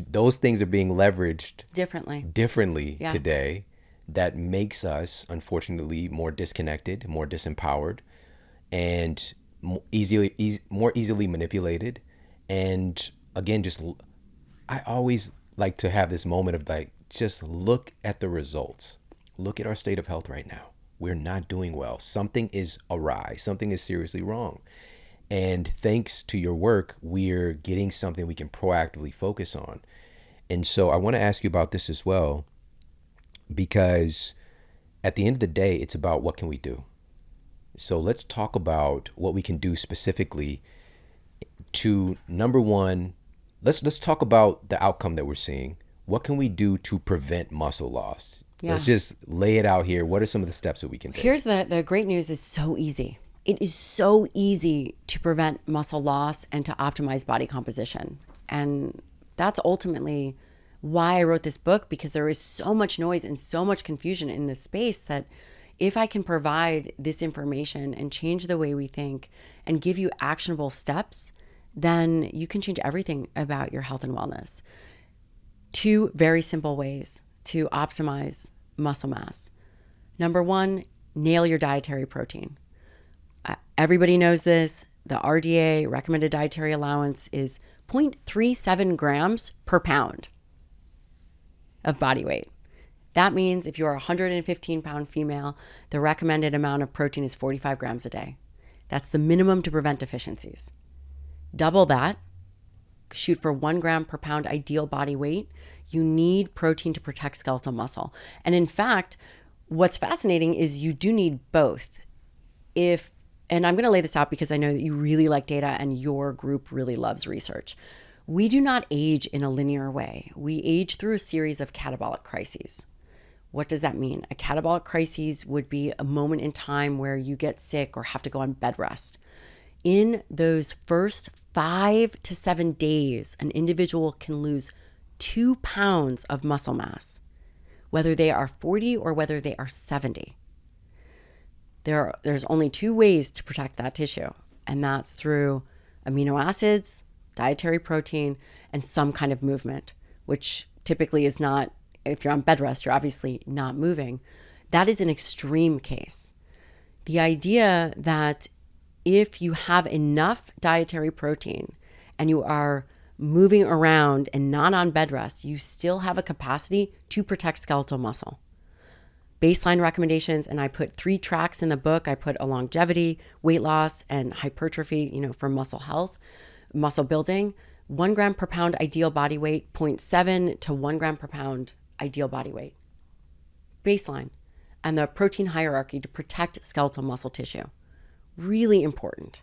those things are being leveraged differently today. That makes us, unfortunately, more disconnected, more disempowered, and more easily manipulated. And again, I always like to have this moment of just look at the results. Look at our state of health right now. We're not doing well. Something is awry. Something is seriously wrong. And thanks to your work, we're getting something we can proactively focus on. And so I want to ask you about this as well, because at the end of the day, it's about what can we do. So let's talk about what we can do specifically to, number one, let's talk about the outcome that we're seeing. What can we do to prevent muscle loss? Yeah. Let's just lay it out here. What are some of the steps that we can take? Here's the great news is so easy. It is so easy to prevent muscle loss and to optimize body composition. And that's ultimately why I wrote this book, because there is so much noise and so much confusion in this space that if I can provide this information and change the way we think and give you actionable steps, then you can change everything about your health and wellness. 2 very simple ways to optimize muscle mass. Number 1, nail your dietary protein. Everybody knows this. The RDA, recommended dietary allowance, is 0.37 grams per pound of body weight. That means if you're a 115-pound female, the recommended amount of protein is 45 grams a day. That's the minimum to prevent deficiencies. Double that, shoot for 1 gram per pound ideal body weight. You need protein to protect skeletal muscle. And in fact, what's fascinating is you do need both. And I'm going to lay this out because I know that you really like data and your group really loves research. We do not age in a linear way. We age through a series of catabolic crises. What does that mean? A catabolic crisis would be a moment in time where you get sick or have to go on bed rest. In those first 5 to 7 days, an individual can lose 2 pounds of muscle mass, whether they are 40 or whether they are 70. There's only 2 ways to protect that tissue, and that's through amino acids, dietary protein, and some kind of movement, which typically is not, if you're on bed rest, you're obviously not moving. That is an extreme case. The idea that if you have enough dietary protein and you are moving around and not on bed rest, you still have a capacity to protect skeletal muscle. Baseline recommendations, and I put 3 tracks in the book. I put a longevity, weight loss, and hypertrophy, for muscle health, muscle building. 1 gram per pound ideal body weight, 0.7 to 1 gram per pound ideal body weight. baseline and the protein hierarchy to protect skeletal muscle tissue. Really important.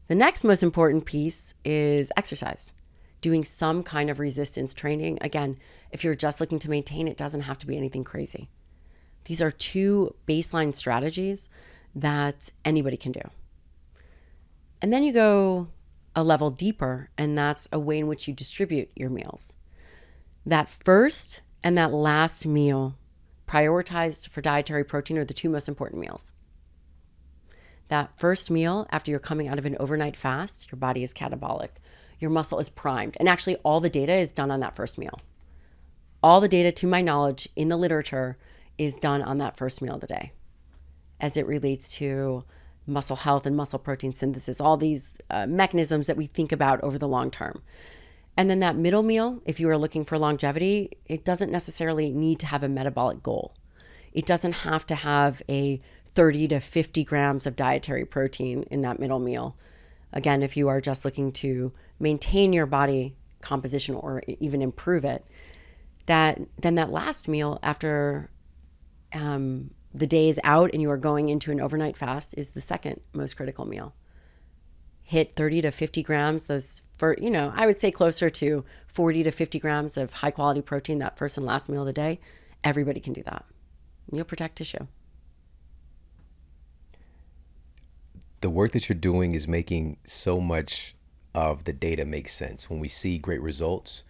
The next most important piece is exercise. Doing some kind of resistance training. Again, if you're just looking to maintain, it doesn't have to be anything crazy. These are two baseline strategies that anybody can do. And then you go a level deeper, and that's a way in which you distribute your meals. That first and that last meal prioritized for dietary protein are the two most important meals. That first meal, after you're coming out of an overnight fast, your body is catabolic. Your muscle is primed. And actually, all the data is done on that first meal. All the data, to my knowledge, in the literature is done on that first meal of the day as it relates to muscle health and muscle protein synthesis, all these mechanisms that we think about over the long term. And then that middle meal, if you are looking for longevity, it doesn't necessarily need to have a metabolic goal. It doesn't have to have a 30 to 50 grams of dietary protein in that middle meal. Again, if you are just looking to maintain your body composition or even improve it, then that last meal after the day is out and you are going into an overnight fast is the second most critical meal. Hit 30 to 50 grams, I would say closer to 40 to 50 grams of high quality protein that first and last meal of the day. Everybody can do that. You'll protect tissue. The work that you're doing is making so much of the data make sense. When we see great results,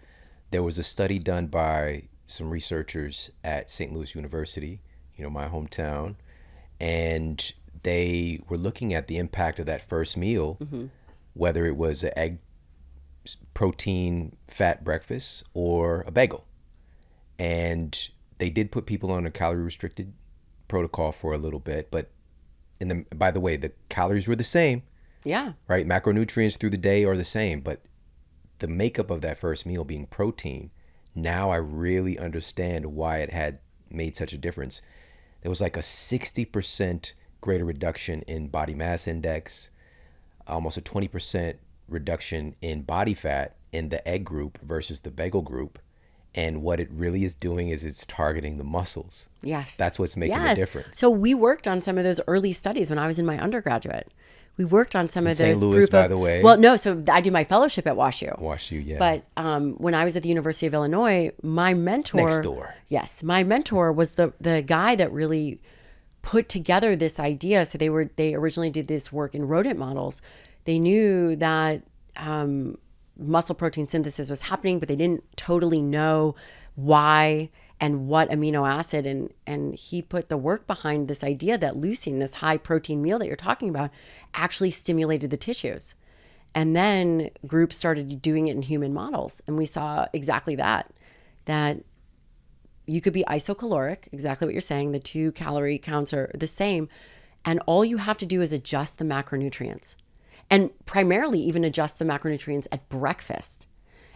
there was a study done by some researchers at St. Louis University, my hometown, and they were looking at the impact of that first meal, whether it was an egg, protein, fat breakfast or a bagel. And they did put people on a calorie restricted protocol for a little bit, but by the way, the calories were the same. Yeah. Right? Macronutrients through the day are the same, but the makeup of that first meal being protein, now I really understand why it had made such a difference. There was like a 60% greater reduction in body mass index, almost a 20% reduction in body fat in the egg group versus the bagel group. And what it really is doing is it's targeting the muscles. Yes. That's what's making the difference. So we worked on some of those early studies when I was in my undergraduate. We worked on some of those. St. Louis, by the way. Well, no, so I do my fellowship at WashU. WashU, yeah. But when I was at the University of Illinois, my mentor. Next door. Yes. My mentor was the guy that really put together this idea. So they originally did this work in rodent models. They knew that muscle protein synthesis was happening, but they didn't totally know why and what amino acid. And he put the work behind this idea that leucine, this high protein meal that you're talking about, actually stimulated the tissues. And then groups started doing it in human models. And we saw exactly that you could be isocaloric, exactly what you're saying. The 2 calorie counts are the same. And all you have to do is adjust the macronutrients. And primarily even adjust the macronutrients at breakfast.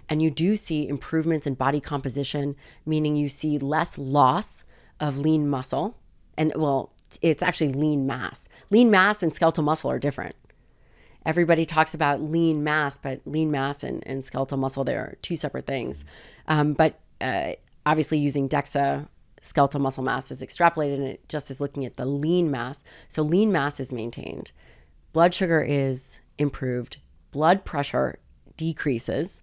And you do see improvements in body composition, meaning you see less loss of lean muscle. And well, it's actually lean mass. Lean mass and skeletal muscle are different. Everybody talks about lean mass, but lean mass and skeletal muscle, they're two separate things. But obviously using DEXA, skeletal muscle mass is extrapolated, and it just is looking at the lean mass. So lean mass is maintained. Blood sugar is improved. Blood pressure decreases.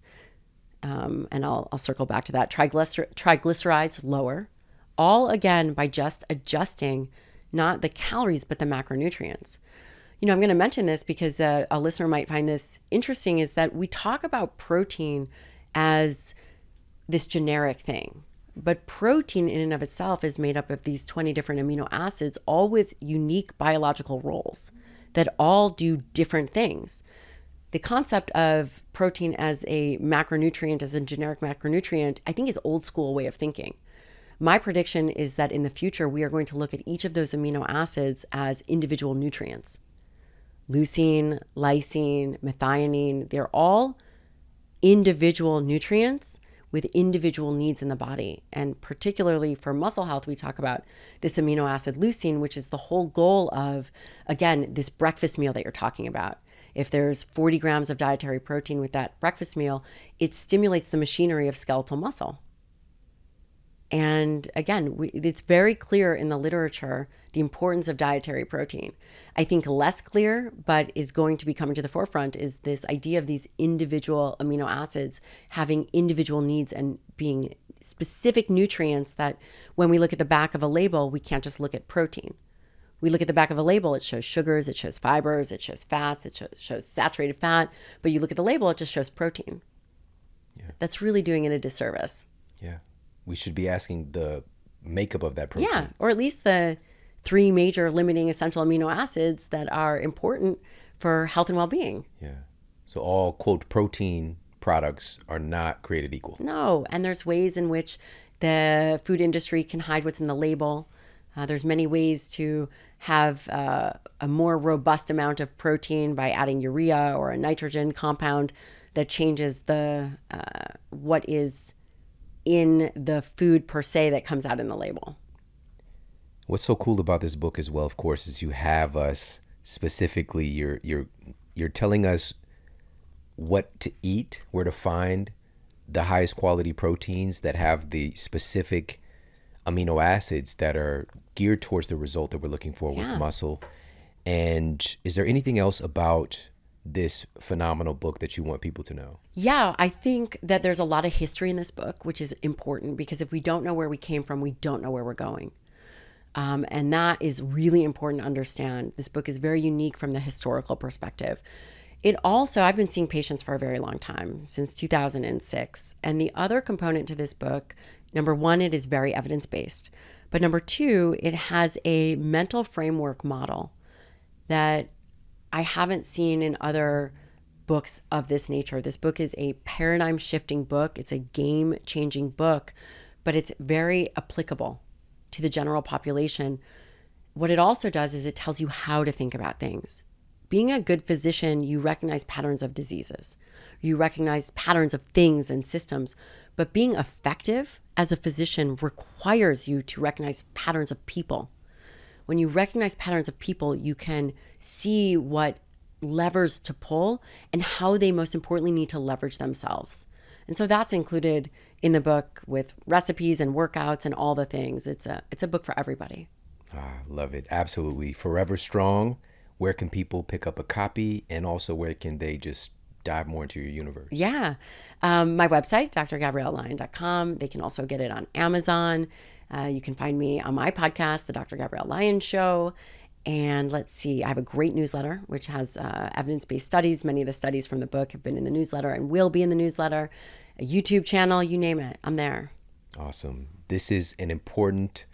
And I'll circle back to that. Triglycerides lower. All again by just adjusting not the calories, but the macronutrients. I'm going to mention this because a listener might find this interesting, is that we talk about protein as this generic thing. But protein in and of itself is made up of these 20 different amino acids, all with unique biological roles that all do different things. The concept of protein as a macronutrient, as a generic macronutrient, I think is old school way of thinking. My prediction is that in the future, we are going to look at each of those amino acids as individual nutrients. Leucine, lysine, methionine, they're all individual nutrients with individual needs in the body. And particularly for muscle health, we talk about this amino acid leucine, which is the whole goal of, again, this breakfast meal that you're talking about. If there's 40 grams of dietary protein with that breakfast meal, it stimulates the machinery of skeletal muscle. And again, it's very clear in the literature the importance of dietary protein. I think less clear, but is going to be coming to the forefront, is this idea of these individual amino acids having individual needs and being specific nutrients that when we look at the back of a label, we can't just look at protein. We look at the back of a label, it shows sugars, it shows fibers, it shows fats, it shows saturated fat, but you look at the label, it just shows protein. Yeah. That's really doing it a disservice. Yeah. We should be asking the makeup of that protein. Yeah, or at least the 3 major limiting essential amino acids that are important for health and well-being. Yeah. So all, quote, protein products are not created equal. No, and there's ways in which the food industry can hide what's in the label. There's many ways to have a more robust amount of protein by adding urea or a nitrogen compound that changes the what is in the food per se that comes out in the label. What's so cool about this book as well, of course, is you have us specifically, you're telling us what to eat, where to find the highest quality proteins that have the specific amino acids that are geared towards the result that we're looking for with muscle. And is there anything else about this phenomenal book that you want people to know? Yeah, I think that there's a lot of history in this book, which is important because if we don't know where we came from, we don't know where we're going. And that is really important to understand. This book is very unique from the historical perspective. It also, I've been seeing patients for a very long time, since 2006. And the other component to this book, number one, it is very evidence-based. But number two, it has a mental framework model that I haven't seen in other books of this nature. This book is a paradigm-shifting book. It's a game-changing book, but it's very applicable to the general population. What it also does is it tells you how to think about things. Being a good physician, you recognize patterns of diseases. You recognize patterns of things and systems. But being effective as a physician requires you to recognize patterns of people. When you recognize patterns of people, you can see what levers to pull and how they most importantly need to leverage themselves. And so that's included in the book with recipes and workouts and all the things. It's a book for everybody. Love it. Absolutely. Forever Strong. Where can people pick up a copy? And also where can they just dive more into your universe? Yeah. My website, drgabriellelyon.com. They can also get it on Amazon. You can find me on my podcast, The Dr. Gabrielle Lyon Show. And let's see, I have a great newsletter, which has evidence-based studies. Many of the studies from the book have been in the newsletter and will be in the newsletter. A YouTube channel, you name it, I'm there. Awesome. This is an important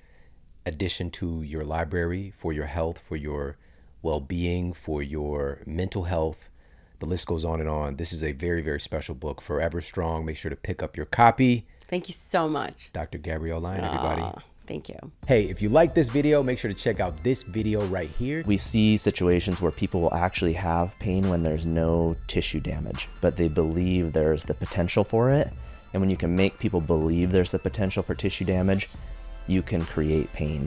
addition to your library for your health, for your well-being, for your mental health. The list goes on and on. This is a very, very special book, Forever Strong. Make sure to pick up your copy. Thank you so much. Dr. Gabrielle Lyon, everybody. Thank you. Hey, if you like this video, make sure to check out this video right here. We see situations where people will actually have pain when there's no tissue damage, but they believe there's the potential for it. And when you can make people believe there's the potential for tissue damage, you can create pain